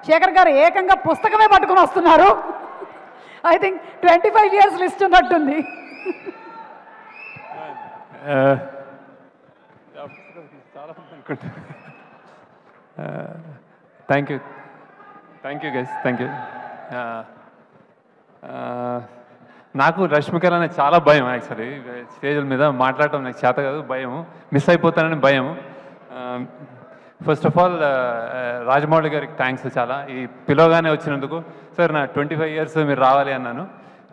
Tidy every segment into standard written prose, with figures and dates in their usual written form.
శేఖర్ గారు ఏకంగా పుస్తకమే పట్టుకుని వస్తున్నారు. ఐ థింక్ 25 years లిస్ట్ ఉన్నట్టుంది. Thank you guys, thank you. నాకు రష్మికర్ అనేది చాలా భయం. యాక్చువల్లీ స్టేజ్ల మీద మాట్లాడటం నాకు చేత కాదు, భయం, మిస్ అయిపోతానని భయం. ఫస్ట్ ఆఫ్ ఆల్ రాజమౌళి గారికి థ్యాంక్స్ చాలా, ఈ పిలవగానే వచ్చినందుకు. సార్ నా 25 years మీరు రావాలి అన్నాను.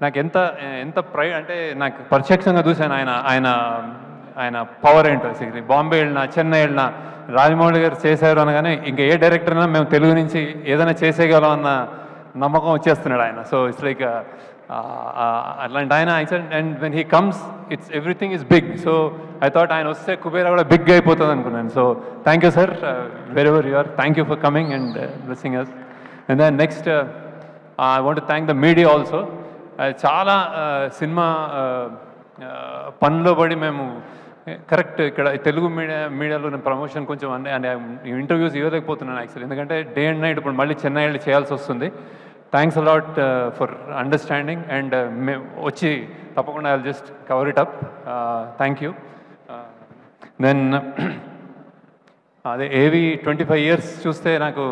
నాకు ఎంత ఎంత అంటే నాకు ప్రత్యక్షంగా చూశాను ఆయన పవర్ ఏంటో. బాంబే వెళ్ళినా, చెన్నై వెళ్ళినా రాజమౌళి గారు చేశారు అనగానే ఇంకా ఏ డైరెక్టర్ అయినా మేము తెలుగు నుంచి ఏదైనా చేసేయగలం అన్న నమ్మకం వచ్చేస్తున్నాడు ఆయన. సో ఇట్స్ లైక్ అట్లాంటి ఆయన. And when he comes it's everything is big. So I thought ఆయన వస్తే కుబేరా కూడా బిగ్గా అయిపోతుంది అనుకున్నాను. So thank you sir, wherever you are, thank you for coming and blessing us. And then next I want to thank the media also. చాలా cinema పనిలో పడి మేము కరెక్ట్ ఇక్కడ తెలుగు మీడియాలో నేను ప్రమోషన్ కొంచెం అంటే ఇంటర్వ్యూస్ ఇవ్వలేకపోతున్నాను యాక్చువల్లీ, ఎందుకంటే డే అండ్ నైట్ ఇప్పుడు మళ్ళీ చెన్నై వెళ్ళి చేయాల్సి వస్తుంది. Thanks a lot for understanding and మేము వచ్చి తప్పకుండా I will just cover it up. Thank you. Then అదే ఏవి 25 years చూస్తే నాకు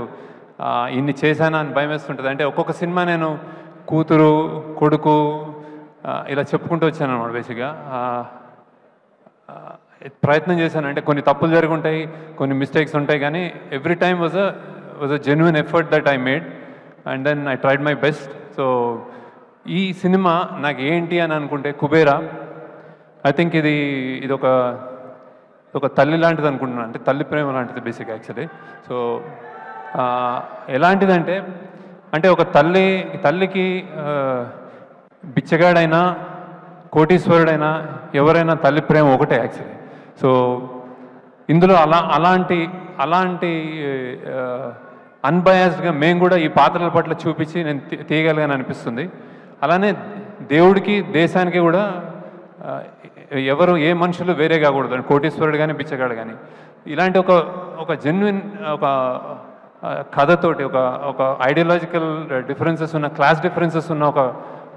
ఇన్ని చేశానా అని భయం వేస్తుంటుంది. అంటే ఒక్కొక్క సినిమా నేను కూతురు, కొడుకు ఇలా చెప్పుకుంటూ వచ్చాను అన్నమాట. బేసిక్గా ప్రయత్నం చేశాను. అంటే కొన్ని తప్పులు జరిగి ఉంటాయి, కొన్ని మిస్టేక్స్ ఉంటాయి, కానీ every time was a genuine effort that I made and then I tried my best. So ఈ సినిమా నాకు ఏంటి అని అనుకుంటే కుబేరా, ఐ థింక్ ఇది ఒక తల్లి లాంటిది అనుకుంటున్నాను. అంటే తల్లి ప్రేమ లాంటిది బేసిక్ యాక్చువల్లీ. సో ఎలాంటిదంటే అంటే ఒక తల్లికి బిచ్చగాడైనా కోటీశ్వరుడైనా ఎవరైనా తల్లి ప్రేమ ఒకటే యాక్చువల్లీ. సో ఇందులో అలాంటి అన్బయాస్డ్గా మేము కూడా ఈ పాత్రల పట్ల చూపించి నేను తీయగలిగాను అనిపిస్తుంది. అలానే దేవుడికి, దేశానికి కూడా ఎవరు ఏ మనుషులు వేరే కాకూడదు, కోటీశ్వరుడు కానీ బిచ్చగాడు కానీ. ఇలాంటి ఒక జెన్యున్ ఒక కథతోటి ఒక ఐడియాలజికల్ డిఫరెన్సెస్ ఉన్న, క్లాస్ డిఫరెన్సెస్ ఉన్న ఒక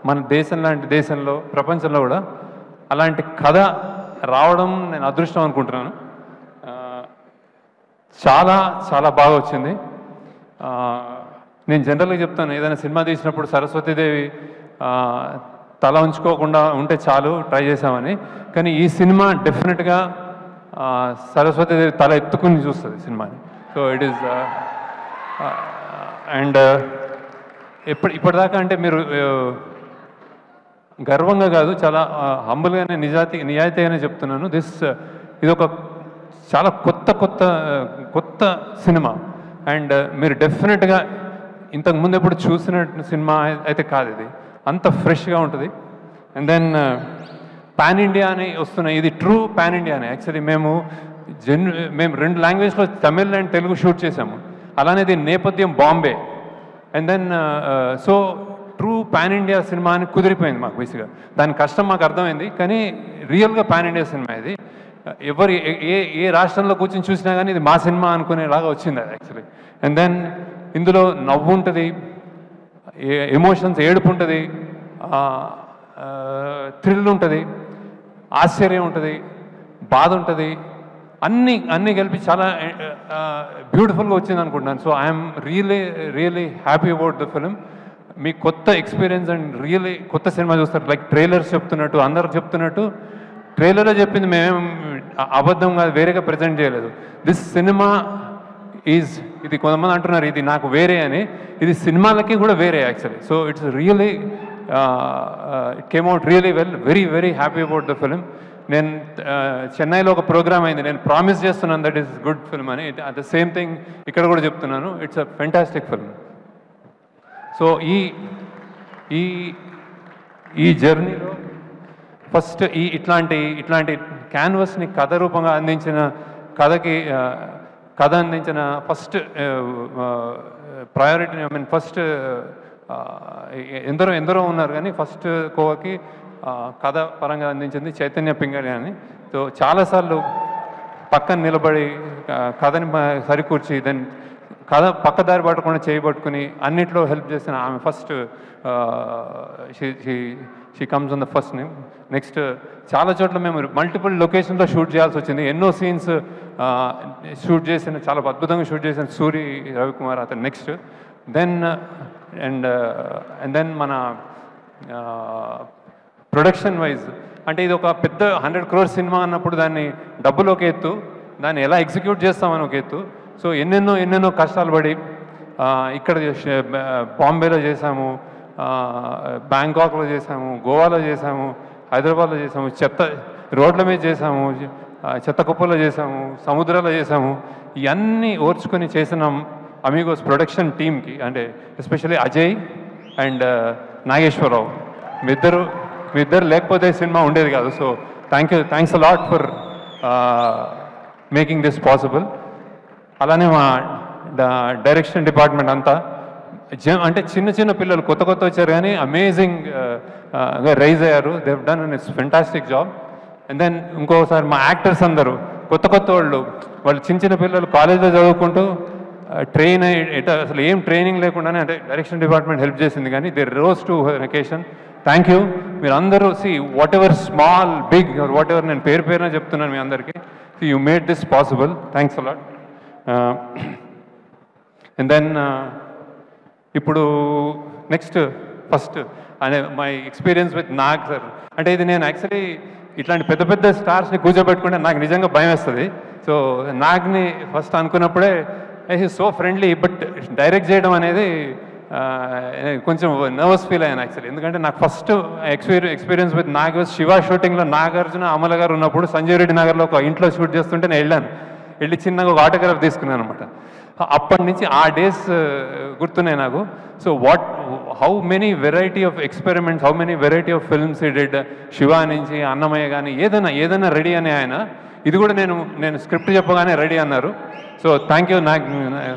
మన దేశం లాంటి దేశంలో, ప్రపంచంలో కూడా అలాంటి కథ రావడం నేను అదృష్టం అనుకుంటున్నాను. చాలా చాలా బాగా వచ్చింది. నేను జనరల్గా చెప్తాను, ఏదైనా సినిమా తీసినప్పుడు సరస్వతీదేవి తల ఉంచుకోకుండా ఉంటే చాలు, ట్రై చేసామని. కానీ ఈ సినిమా డెఫినెట్గా సరస్వతీదేవి తల ఎత్తుకుని చూస్తుంది సినిమాని. సో ఇట్ ఈస్ అండ్ ఇప్పటిదాకా అంటే మీరు గర్వంగా కాదు, చాలా హంబుల్గానే నిజాయితీగానే చెప్తున్నాను. ఇది ఒక చాలా కొత్త సినిమా. అండ్ మీరు డెఫినెట్గా ఇంతకుముందు ఎప్పుడు చూసిన సినిమా అయితే కాదు, ఇది అంత ఫ్రెష్గా ఉంటుంది. అండ్ దెన్ పాన్ ఇండియా అని వస్తున్నాయి, ఇది ట్రూ పాన్ ఇండియానే. యాక్చువల్లీ మేము 2 లాంగ్వేజ్లో తమిళ్ అండ్ తెలుగు షూట్ చేసాము. అలానే దీని నేపథ్యం Bombay. And then so true pan India cinema అని కుదిరిపోయింది మాకు. బేసిక్గా దాని కష్టం మాకు అర్థమైంది, కానీ రియల్గా పాన్ ఇండియా సినిమా ఇది. ఎవరు ఏ రాష్ట్రంలో కూర్చొని చూసినా కానీ ఇది మా సినిమా అనుకునేలాగా వచ్చింది అది యాక్చువల్లీ. అండ్ దెన్ ఇందులో నవ్వు ఉంటుంది, ఎమోషన్స్, ఏడుపు ఉంటుంది, థ్రిల్ ఉంటుంది, ఆశ్చర్యం ఉంటుంది, బాధ ఉంటుంది, అన్నీ కలిపి చాలా బ్యూటిఫుల్గా వచ్చింది అనుకుంటున్నాను. So I'm really happy about the film. మీ కొత్త ఎక్స్పీరియన్స్ అండ్ రియలీ కొత్త సినిమా చూస్తారు. లైక్ ట్రైలర్స్ చెప్తున్నట్టు, అందరు చెప్తున్నట్టు ట్రైలర్లో చెప్పింది మేమేం అబద్ధం కాదు, వేరేగా ప్రజెంట్ చేయలేదు. దిస్ సినిమా ఇది కొంతమంది అంటున్నారు ఇది నాకు వేరే అని, ఇది సినిమాలకి కూడా వేరే actually. So it's really it came out really well. Very happy about the film. నేను చెన్నైలో ఒక ప్రోగ్రామ్ అయింది, నేను ప్రామిస్ చేస్తున్నాను దట్ ఈస్ గుడ్ ఫిల్మ్ అని. ద సేమ్ థింగ్ ఇక్కడ కూడా చెప్తున్నాను, it's a fantastic film. So ఈ జర్నీలో ఫస్ట్ ఇట్లాంటి క్యాన్వస్ని కథ రూపంగా అందించిన కథ అందించిన first priority, I mean first ఎందరో ఉన్నారు, కానీ ఫస్ట్ కోవకి కథ పరంగా అందించింది చైతన్య పింగళి అని. సో చాలాసార్లు పక్కన నిలబడి కథని సరికూర్చి దెన్ కథ పక్కదారి పట్టకుండా చేయబట్టుకుని అన్నిట్లో హెల్ప్ చేసిన ఆమె first she comes on the first name. Next చాలా చోట్ల మేము మల్టిపుల్ లొకేషన్లో షూట్ చేయాల్సి వచ్చింది. ఎన్నో సీన్స్ షూట్ చేసిన, చాలా అద్భుతంగా షూట్ చేసిన సూరి రవికుమార్ అతను నెక్స్ట్. దెన్ అండ్ దెన్ మన ప్రొడక్షన్ వైజ్ అంటే ఇది ఒక పెద్ద 100 crore సినిమా అన్నప్పుడు దాన్ని డబ్బులు ఒక ఎత్తు, దాన్ని ఎలా ఎగ్జిక్యూట్ చేస్తామని ఒక ఎత్తు. సో ఎన్నెన్నో కష్టాలు పడి ఇక్కడ బాంబేలో చేసాము, బ్యాంకాక్లో చేసాము, గోవాలో చేసాము, హైదరాబాద్లో చేసాము, రోడ్ల మీద చేసాము, చెత్త కుప్పలో చేసాము, సముద్రాల్లో చేసాము. ఇవన్నీ ఓర్చుకొని చేసిన అమీగోస్ ప్రొడక్షన్ టీమ్కి అంటే ఎస్పెషల్లీ అజయ్ అండ్ నాగేశ్వరరావు మీ ఇద్దరు లేకపోతే సినిమా ఉండేది కాదు. So thanks a lot for making this possible. అలానే మా డైరెక్షన్ డిపార్ట్మెంట్ అంతా అంటే చిన్న పిల్లలు కొత్త వచ్చారు కానీ అమేజింగ్గా రైజ్ అయ్యారు. They have done it's fantastic job. And then ఇంకోసారి మా యాక్టర్స్ అందరూ కొత్త వాళ్ళు చిన్న పిల్లలు కాలేజ్లో చదువుకుంటూ ట్రైన్ అసలు ఏం ట్రైనింగ్ లేకుండానే అంటే డైరెక్షన్ డిపార్ట్మెంట్ హెల్ప్ చేసింది. కానీ they rose to occasion. Thank you. మీరు అందరూ whatever small big whatever నేను పేరున చెప్తున్నాను మీ అందరికీ. You made this possible. Thanks a lot. And then ఇప్పుడు నెక్స్ట్ ఫస్ట్ అనే my experience with Nag sir. అంటే ఇది నేను యాక్చువల్లీ ఇట్లాంటి పెద్ద స్టార్స్ని కూర్చోబెట్టుకుంటే నాకు నిజంగా భయం వేస్తుంది. సో నాగ్ని ఫస్ట్ అనుకున్నప్పుడే he so friendly, but direct చేయడం అనేది కొంచెం నర్వస్ ఫీల్ అయ్యాను యాక్చువల్లీ. ఎందుకంటే నాకు first experience with Nag Shiva షూటింగ్లో నాగార్జున అమల గారు ఉన్నప్పుడు సంజయ్ రెడ్డి నగర్లో ఒక ఇంట్లో షూట్ చేస్తుంటే నేను వెళ్ళి చిన్నగా ఒక ఆటోగ్రాఫ్ తీసుకున్నాను అనమాట. అప్పటి నుంచి ఆ డేస్ గుర్తున్నాయి నాకు. So how many variety of experiments, how many variety of films ఈ డిడ్. శివ నుంచి అన్నమయ్య కానీ ఏదైనా రెడీ అని ఆయన. ఇది కూడా నేను స్క్రిప్ట్ చెప్పగానే రెడీ అన్నారు. So thank you Nag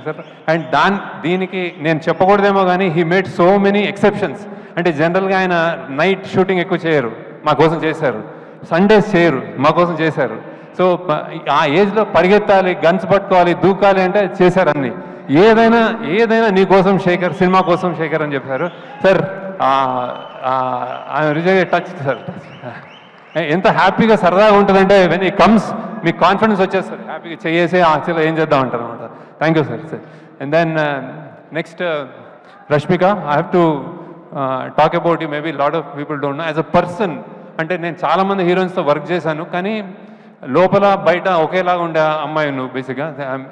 sir. And దీనికి నేను చెప్పకూడదేమో కానీ he made so many exceptions. అంటే జనరల్గా ఆయన నైట్ షూటింగ్ ఎక్కువ చేయరు, మా కోసం చేశారు. సండేస్ చేయరు, మా కోసం చేశారు. సో ఆ ఏజ్లో పరిగెత్తాలి, గన్స్ పట్టుకోవాలి, దూకాలి అంటే చేశారు అన్నీ. ఏదైనా నీ కోసం శేఖర్, సినిమా కోసం శేఖర్ అని చెప్పారు సార్. Result touch sir. ఎంత హ్యాపీగా సరదాగా ఉంటుందంటే వెన్ ఈ కమ్స్ మీకు కాన్ఫిడెన్స్ వచ్చేస్తారు, హ్యాపీగా చేసి యాక్చువల్గా ఏం చేద్దాం అంటారు అనమాట. Thank you sir. And then next Rashmika, I have to talk about you. Maybe lot of people don't know. As a person అంటే నేను చాలామంది హీరోయిన్స్తో వర్క్ చేశాను, కానీ లోపల బయట ఒకేలాగా ఉండే అమ్మాయి నువ్వు బేసిక్గా.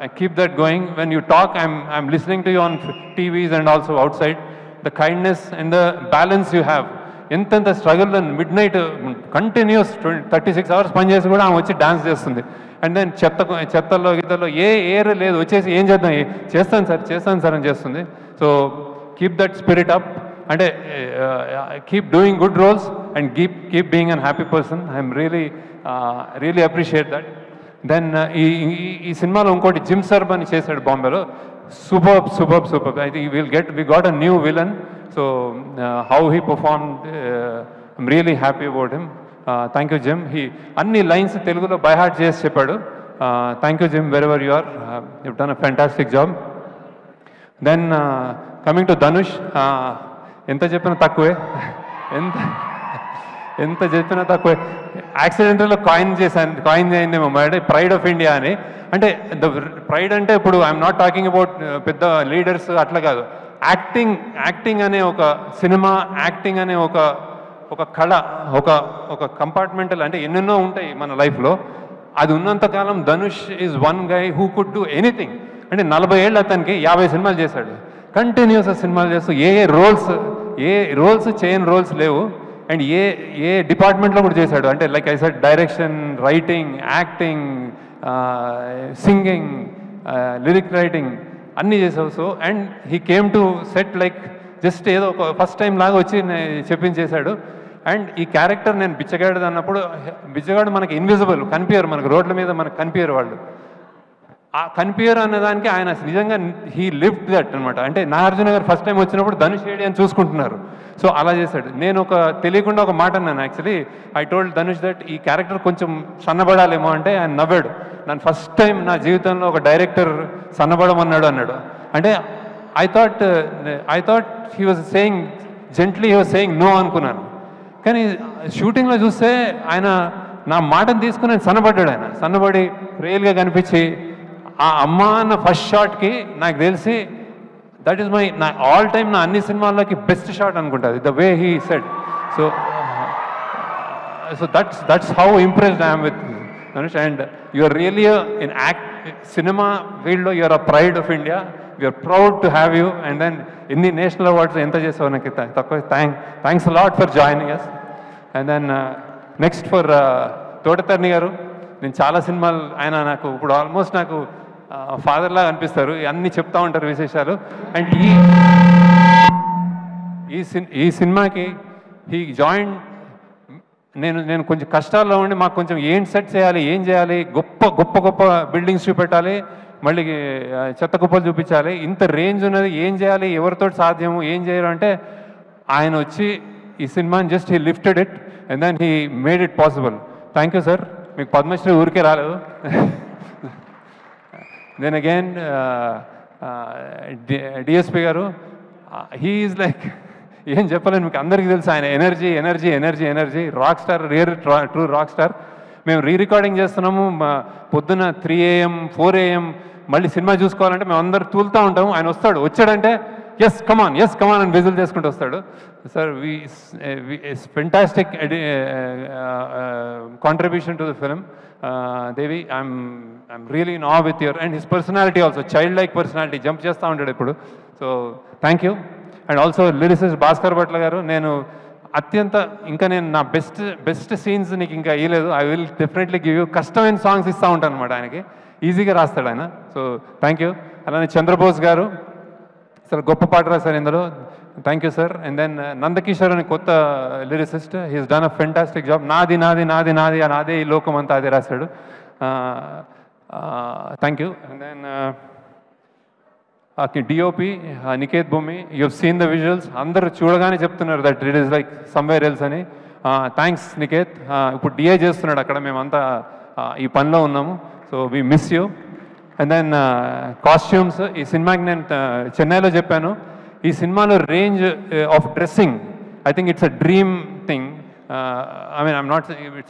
I keep that going. When you talk I'm listening to you on TVs and also outside. The kindness and the balance you have. ఎంతెంత struggle midnight continuous 36 hours పనిచేసి కూడా ఆమె వచ్చి డాన్స్ చేస్తుంది. అండ్ దెన్ చెత్తలో గీతల్లో ఏర్ లేదు, వచ్చేసి ఏం చేద్దాం, చేస్తాను సార్ అని చేస్తుంది. So keep that spirit up. అంటే keep doing good roles and keep being an happy person. I'm really appreciate that. Then ఈ సినిమాలో ఇంకోటి జిమ్ సర్బ్ అని చేశాడు బాంబేలో. Super. I think we got a new villain. So how he performed, I'm really happy about him. Thank you Jim. అన్ని lines తెలుగులో by heart చేసి చెప్పాడు. Thank you gym, wherever you are. You've done a fantastic job. Then coming to Dhanush, ఎంత చెప్పినా తక్కువే. ఎంత చెప్పినా తక్కువే. యాక్సిడెంటల్లో కాయిన్ అయిందేమో అంటే ప్రైడ్ ఆఫ్ ఇండియా అని. అంటే ప్రైడ్ అంటే ఇప్పుడు ఐఎమ్ నాట్ టాకింగ్ అబౌట్ పెద్ద లీడర్స్ అట్లా కాదు. యాక్టింగ్ అనే ఒక సినిమా, యాక్టింగ్ అనే ఒక కళ, ఒక కంపార్ట్మెంటల్ అంటే ఎన్నెన్నో ఉంటాయి మన లైఫ్లో. అది ఉన్నంతకాలం Dhanush is one guy who could do anything. అంటే 40 ఏళ్ళు అతనికి 50 సినిమాలు చేశాడు కంటిన్యూస్ సినిమాలు చేస్తూ. ఏ రోల్స్ చేయని రోల్స్ లేవు. అండ్ ఏ డిపార్ట్మెంట్లో కూడా చేశాడు. అంటే like I said, direction, writing, acting, singing, lyric writing అన్నీ చేసావు. So and he came to set like just ఏదో ఒక ఫస్ట్ టైం లాగా వచ్చి చెప్పించేశాడు. అండ్ ఈ క్యారెక్టర్ నేను బిచ్చగాడు అన్నప్పుడు, బిచ్చగాడు మనకి ఇన్విజిబుల్, కనిపించరు మనకు, రోడ్ల మీద మనకు కనిపించరు వాళ్ళు. ఆ కనిపించరు అన్నదానికి ఆయన నిజంగా హీ లివ్డ్ దట్ అనమాట. అంటే నాగార్జున గారు ఫస్ట్ టైం వచ్చినప్పుడు ధనుష్ ఏడి అని చూసుకుంటున్నారు. సో అలా చేశాడు. నేను తెలియకుండా ఒక మాట అన్నాను actually. I told Dhanush that ఈ క్యారెక్టర్ కొంచెం సన్నబడాలేమో అంటే ఆయన నవ్వాడు. నన్ను ఫస్ట్ టైం నా జీవితంలో ఒక డైరెక్టర్ సన్నబడమన్నాడు. అంటే I thought he was saying gently, he was saying no అనుకున్నాను. కానీ షూటింగ్లో చూస్తే ఆయన నా మాటను తీసుకుని సన్నబడ్డాడు. ఆయన సన్నబడి రియల్గా కనిపించి ఆ అమ్మ అన్న ఫస్ట్ షాట్కి నాకు తెలిసి దట్ ఈస్ నా ఆల్ టైమ్ నా అన్ని సినిమాల్లోకి బెస్ట్ షాట్ అనుకుంటుంది, the way he said. So that's how impressed I'm with Dhanush, and you are really in cinema field, you are a pride of India. We are proud to have you, and then in the national awards enta chesavu naku thanks a lot for joining us. And then next for Todatarni garu, నేను చాలా సినిమాలు ఆయన నాకు ఇప్పుడు almost నాకు father లాగా అనిపిస్తారు, అన్నీ చెప్తా ఉంటారు విశేషాలు. అండ్ ఈ సినిమాకి హీ జాయిన్, నేను కొంచెం కష్టాల్లో ఉండి మాకు కొంచెం ఏం సెట్ చేయాలి, ఏం చేయాలి, గొప్ప గొప్ప గొప్ప బిల్డింగ్స్ చూపెట్టాలి, మళ్ళీ చెత్త కుప్పలు చూపించాలి, ఇంత రేంజ్ ఉన్నది, ఏం చేయాలి, ఎవరితో సాధ్యము, ఏం చేయరు అంటే ఆయన వచ్చి ఈ సినిమాని just he lifted it and then he made it possible. Thank you sir. మీకు పద్మశ్రీ ఊరికే రాలేదు. Then again DSP garu, he is like ఏం చెప్పలేను మీకు, అందరికీ తెలుసు ఆయన energy energy energy energy, rock star, true rock star. మేము రికార్డింగ్ చేస్తున్నాము పొద్దున 3 AM 4 AM, మళ్ళీ సినిమా చూసుకోవాలంటే మేము అందరు తూలుతూ ఉంటాము. ఆయన వచ్చాడంటే ఎస్ కమాన్ అని విజిల్ చేసుకుంటూ వస్తాడు. Sir fantastic contribution to the film. Devi, I'm really in awe with your and his personality also, child like personality, jump చేస్తూ ఉంటాడు ఇప్పుడు. So thank you. And also lyricist Bhaskar Bhatla గారు, నేను ఇంకా నేను నా బెస్ట్ సీన్స్ నీకు ఇంకా ఇవ్వలేదు. I will definitely give you. కష్టమైన సాంగ్స్ ఇస్తూ ఉంటాను అనమాట ఆయనకి, ఈజీగా రాస్తాడు ఆయన. So thank you. అలానే చంద్రబోస్ గారు అసలు గొప్ప పాట రాశారు ఇందులో, thank you sir. And then Nandakishore అని కొత్త lyricist, he's done a fantastic job. నాది నాది నాది నాది నాదే ఈ లోకం అంతా అదే రాశాడు. Thank you. And then DOP Niket Bhumi, you have seen the visuals, అందరూ చూడగానే చెప్తున్నారు that it is like somewhere else అని. థ్యాంక్స్ నికేత్. ఇప్పుడు డిఏ చేస్తున్నాడు అక్కడ, మేమంతా ఈ పనిలో ఉన్నాము. So we miss you. And then costumes, ఈ సినిమాకి నేను చెన్నైలో చెప్పాను, ఈ సినిమాలో range of dressing, I think it's a dream thing. I mean I'm not,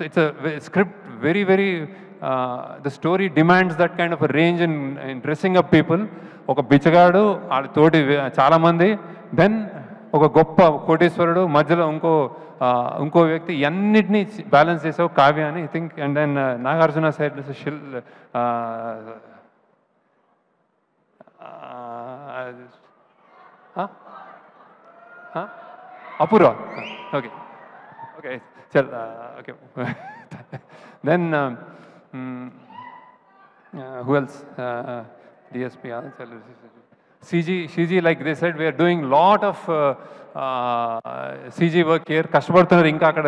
it's a script very very, the story demands that kind of range in dressing up people. ఒక బిచ్చగాడు, వాళ్ళతోటి చాలామంది, దెన్ ఒక గొప్ప కోటేశ్వరుడు, మధ్యలో ఇంకో వ్యక్తి, అన్నిటినీ బ్యాలెన్స్ చేసావు కావ్య అని I think. And then Nagarjuna side Apoorva. Okay okay చల్ okay. Then who else? DSP, CG, like they said, we are doing lot of CG work here. కష్టపడుతున్నారు ఇంకా అక్కడ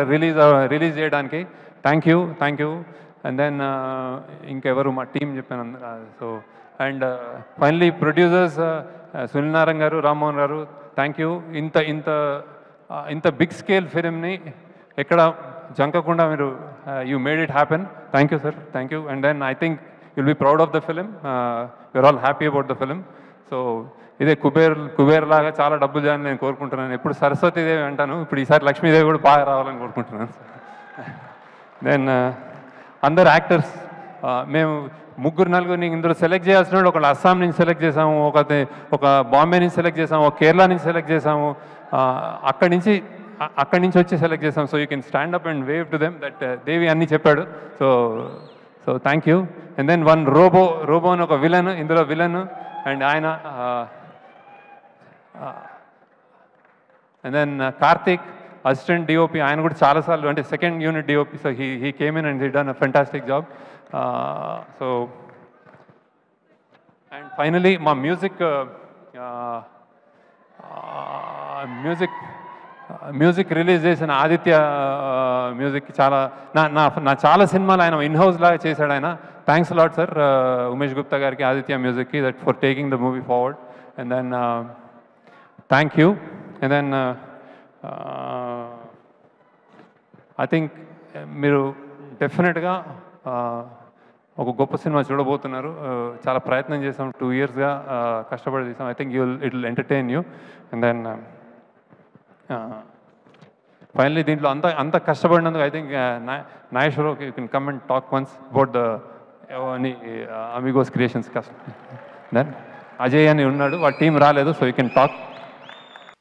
రిలీజ్ చేయడానికి. Thank you. అండ్ దెన్ ఇంకెవరు మా టీం చెప్పాను. So and finally producers Sunil Narayana garu, Rammohan garu, thank you. ఇంత big scale ఫిలింని ఎక్కడ జంకకుండా మీరు you made it happen. Thank you sir, thank you. And then I think you'll be proud of the film. We're all happy about the film. So ఇదే కుబేర్ లాగా చాలా డబ్బులు చేయాలని నేను కోరుకుంటున్నాను. ఎప్పుడు సరస్వతీదేవి అంటాను, ఇప్పుడు ఈసారి లక్ష్మీదేవి కూడా బాగా రావాలని కోరుకుంటున్నాను. దెన్ అందరు యాక్టర్స్, మేము 3-4 ఇందులో సెలెక్ట్ చేయాల్సిన వాళ్ళు, ఒకళ్ళు అస్సాం నుంచి సెలెక్ట్ చేసాము, ఒక బాంబే నుంచి సెలెక్ట్ చేసాము, ఒక కేరళ నుంచి సెలెక్ట్ చేసాము, అక్కడి నుంచి వచ్చి సెలెక్ట్ చేసాము. So you can stand up and wave to them that Devi అన్నీ చెప్పాడు. So thank you. And then one robo అని ఒక విలన్, ఇందులో విలన్, అండ్ ఆయన. And then Karthik assistant DOP, ఆయన కూడా చాలాసార్లు అంటే second unit DOP. So he came in and he done a fantastic job. So and finally మా మ్యూజిక్ రిలీజ్ చేసిన ఆదిత్య మ్యూజిక్, చాలా నా చాలా సినిమాలు ఆయన ఇన్హౌస్ లాగా చేశాడు ఆయన. Thanks lot sir Umesh Gupta గారికి, ఆదిత్య మ్యూజిక్కి, that for taking the movie forward. And then thank you. And then I think మీరు డెఫినెట్గా ఒక గొప్ప సినిమా చూడబోతున్నారు. చాలా ప్రయత్నం చేసాం, 2 yearsగా కష్టపడి చేసాం. I think it will entertain you. And then finally దీంట్లో అంత కష్టపడినందుకు I think Nageswararao you can come and talk once about the Amigos creations కష్టం. దెన్ అజయ్ అని ఉన్నాడు, వాళ్ళ టీం రాలేదు, so you can talk.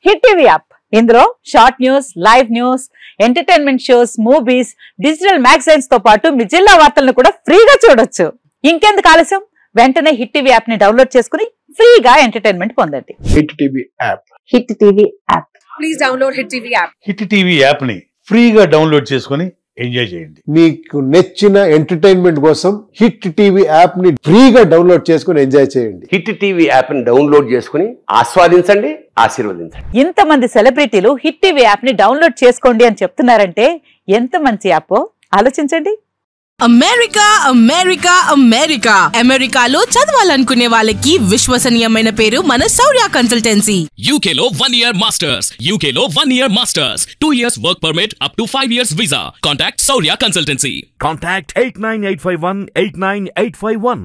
Hit TV app, ఇందులో short news, live news, entertainment shows, movies, digital magazines తో పాటు మీ జిల్లా వార్తలను కూడా ఫ్రీగా చూడొచ్చు. ఇంకెందుకు ఆలస్యం, వెంటనే హిట్ టీవీ యాప్ ని డౌన్లోడ్ చేసుకుని ఫ్రీగా ఎంటర్టైన్మెంట్ పొందండి. Hit TV app. Hit TV app. Please download hit TV app. Hit TV app ని ఫ్రీగా డౌన్లోడ్ చేసుకుని ఎంజాయ్ చేయండి. మీకు నచ్చిన ఎంటర్టైన్మెంట్ కోసం హిట్ టీవీ యాప్ ని ఫ్రీగా డౌన్లోడ్ చేసుకుని ఎంజాయ్ చేయండి. హిట్ టీవీ యాప్ ని డౌన్లోడ్ చేసుకుని ఆస్వాదించండి, ఆశీర్వదించండి. ఇంతమంది సెలబ్రిటీలు హిట్ టీవీ యాప్ ని డౌన్లోడ్ చేసుకోండి అని చెప్తున్నారంటే ఎంత మంచి యాప్ ఆలోచించండి. అమెరికా అమెరికా అమెరికా అమెరికాలో చదవాలనుకునే వాళ్ళకి విశ్వసనీయమైన పేరు మన శౌర్య కన్సల్టెన్సీ. UK లో 1 year masters, UK లో 1 year masters, 2 years work permit up to 5 years visa. Contact Shaurya Consultancy. Contact 89851 89851.